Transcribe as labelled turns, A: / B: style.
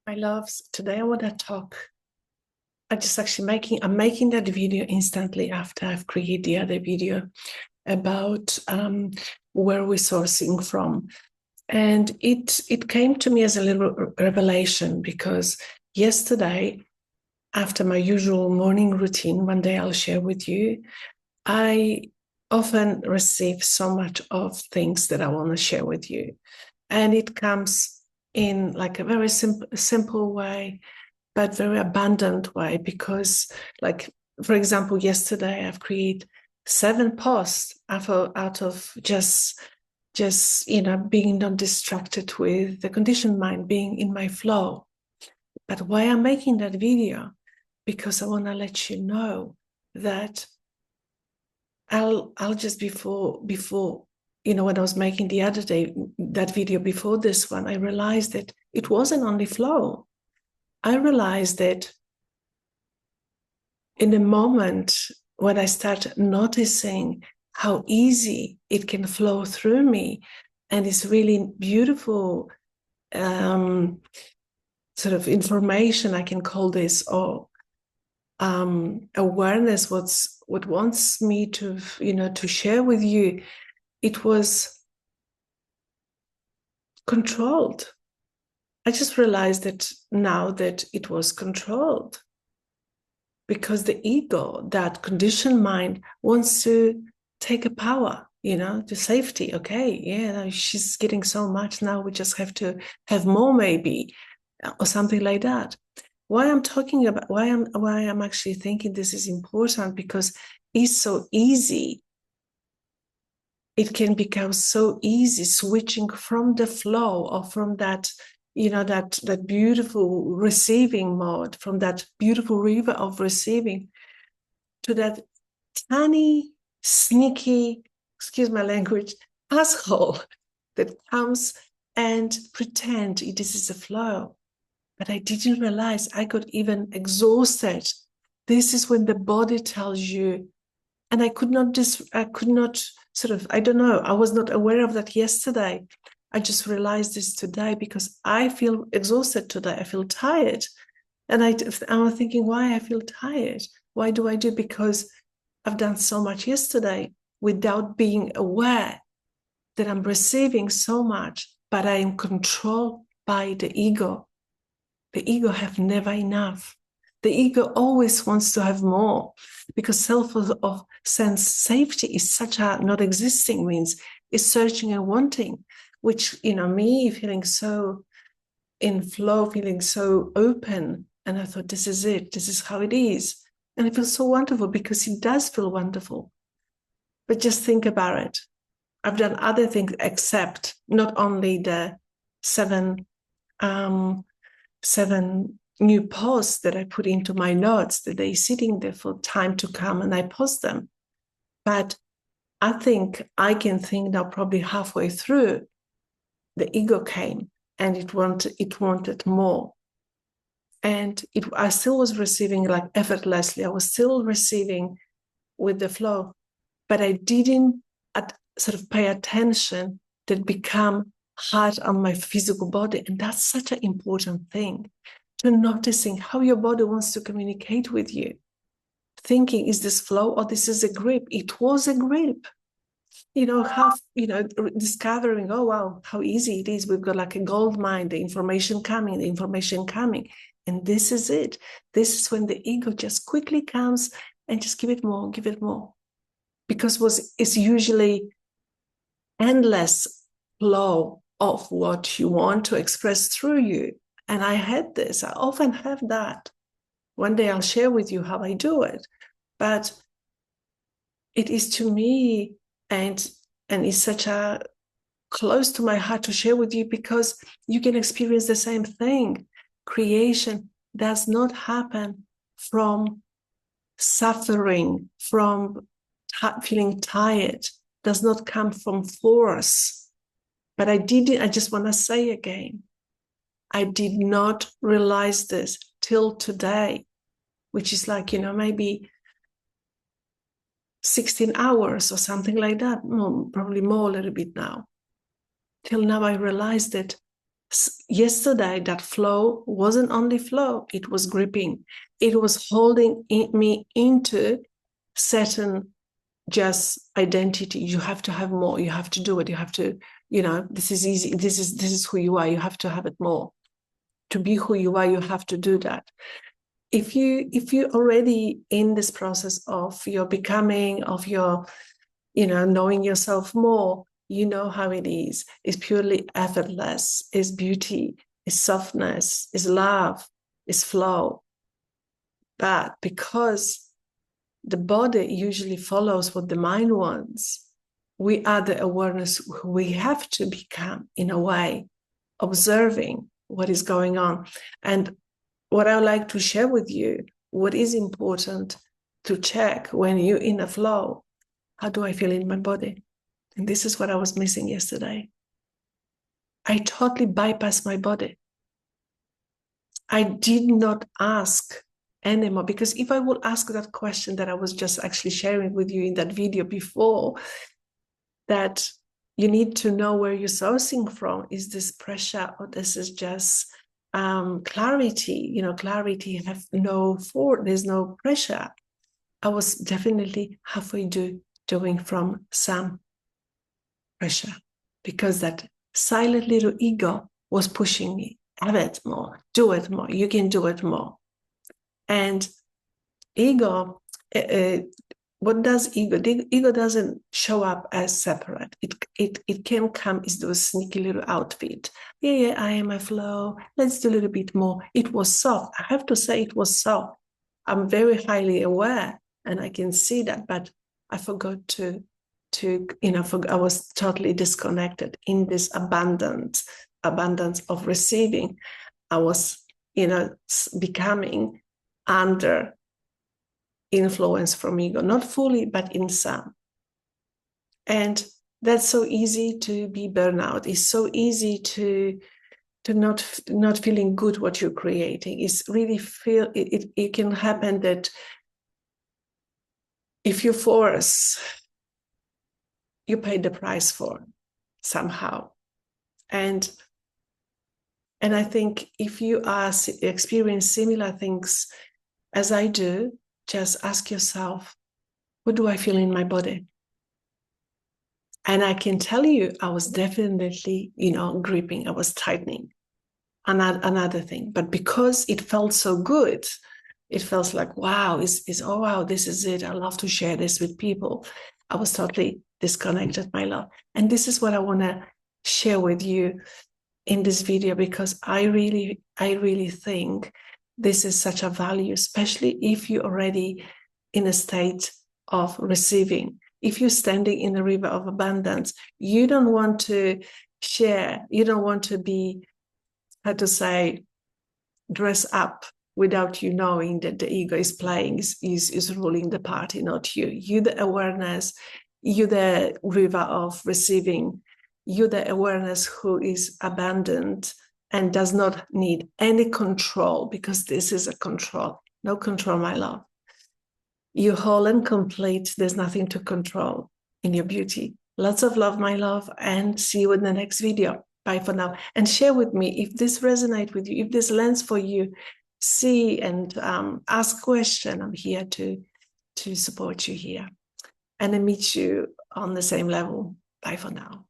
A: My loves, today I want to talk. I'm making that video instantly after I've created the other video about where we're sourcing from. And it came to me as a little revelation because yesterday, after my usual morning routine, one day I'll share with you, I often receive so much of things that I want to share with you. And it comes in like a very simple way, but very abundant way because, like, for example, yesterday I've created 7 posts out of just being not distracted with the conditioned mind, being in my flow. But why I'm making that video? Because I want to let you know that I'll just before when I was making the other day that video before this one, I realized that it wasn't only flow. I realized that in the moment when I start noticing how easy it can flow through me, and it's really beautiful sort of information, I can call this, or awareness, what wants me to share with you. It was controlled. I just realized that now that it was controlled because the ego, that conditioned mind, wants to take a power, to safety. Okay, yeah, she's getting so much now. We just have to have more, maybe, or something like that. Why I'm actually thinking this is important because it's so easy. It can become so easy switching from the flow or from that that beautiful receiving mode, from that beautiful river of receiving, to that tiny, sneaky, excuse my language, asshole that comes and pretend this is a flow. But I didn't realize I got even exhausted. This is when the body tells you, and I could not sort of, I don't know, I was not aware of that yesterday. I just realized this today because I feel exhausted today. I feel tired. And I'm thinking, why I feel tired? Why do I do? Because I've done so much yesterday without being aware that I'm receiving so much, but I am controlled by the ego. The ego have never enough. The ego always wants to have more because self of sense safety is such a not existing, means is searching and wanting, which, me feeling so in flow, feeling so open. And I thought, this is it. This is how it is. And it feels so wonderful because it does feel wonderful. But just think about it. I've done other things except not only the seven seven new posts that I put into my notes, that they're sitting there for time to come and I post them. But I think I can think now probably halfway through, the ego came and it wanted more. And I still was receiving like effortlessly. I was still receiving with the flow, but I didn't sort of pay attention that become hard on my physical body. And that's such an important thing, to noticing how your body wants to communicate with you. Thinking, is this flow or this is a grip? It was a grip. Discovering, oh, wow, how easy it is. We've got like a gold mine, the information coming. And this is it. This is when the ego just quickly comes and just give it more. Because it's usually endless flow of what you want to express through you. And I often have that. One day I'll share with you how I do it. But it is to me, and it's such a close to my heart to share with you because you can experience the same thing. Creation does not happen from suffering, from feeling tired, does not come from force. But I just want to say again, I did not realize this till today, which is like, maybe 16 hours or something like that. Probably more, a little bit now. Till now, I realized that Yesterday, that flow wasn't only flow, it was gripping. It was holding me into certain just identity. You have to have more. You have to do it. You have to, this is easy. This is who you are. You have to have it more. To be who you are, you have to do that. If you already in this process of your becoming, of your, knowing yourself more, you know how it is. It's purely effortless. It's beauty. It's softness. It's love. It's flow. But because the body usually follows what the mind wants, we are the awareness who we have to become, in a way, observing what is going on. And what I would like to share with you, what is important to check when you're in a flow, how do I feel in my body? And this is what I was missing yesterday. I totally bypassed my body. I did not ask anymore, because if I would ask that question that I was just actually sharing with you in that video before, that you need to know where you're sourcing from. Is this pressure, or this is just clarity? Clarity have no force. There's no pressure. I was definitely halfway doing from some pressure, because that silent little ego was pushing me. Have it more, do it more. You can do it more. And ego, what does ego? The ego doesn't show up as separate. It can come as those sneaky little outfit. Yeah, I am a flow. Let's do a little bit more. It was soft. I have to say it was soft. I'm very highly aware, and I can see that, but I forgot to I was totally disconnected in this abundance of receiving. I was, becoming under influence from ego, not fully, but in some. And that's so easy to be burnout. It's so easy to not feeling good what you're creating. It's really it can happen that if you force, you pay the price for somehow. And I think if you are experience similar things as I do, just ask yourself, what do I feel in my body? And I can tell you, I was definitely, gripping, I was tightening. Another thing. But because it felt so good, it felt like, wow, oh, wow, this is it. I love to share this with people. I was totally disconnected, my love. And this is what I want to share with you in this video, because I really think this is such a value, especially if you're already in a state of receiving. If you're standing in the river of abundance, you don't want to share, you don't want to be, how to say, dress up without you knowing that the ego is playing, is ruling the party, not you. You the awareness, you the river of receiving, you the awareness who is abundant and does not need any control, because this is a control. No control, my love. You're whole and complete. There's nothing to control in your beauty. Lots of love, my love, and see you in the next video. Bye for now. And share with me if this resonates with you, if this lands for you. See and ask questions. I'm here to support you here, and I meet you on the same level. Bye for now.